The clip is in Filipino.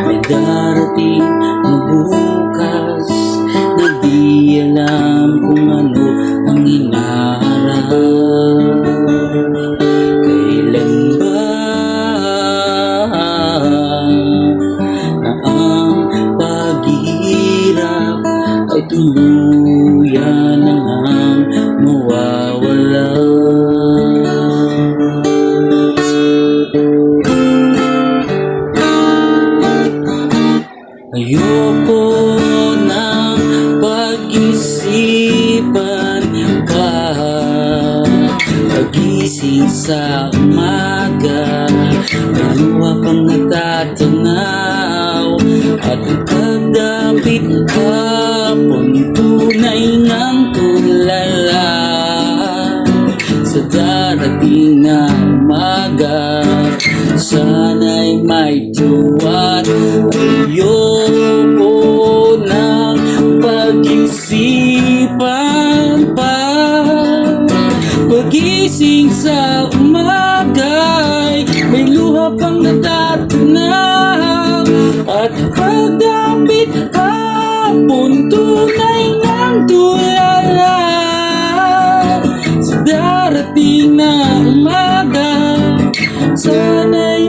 May darating na bukas na di alam kung ano ang hinaharap. Kailan ba na ang paghihirap ay tuluyan na ngang mawawala? Ayoko nang pag-isipan ka pagising sa umaga, may luha pang natatanaw at pagdapit hapon tunay ngang tulala sa darating na umaga. Sana'y may tuwat. Ayoko nang pag-isipan pa pagising sa umaga'y may luha pang natatanaw at pagdapit hapon tunay ngang tulala sa darating na umaga. Sana'y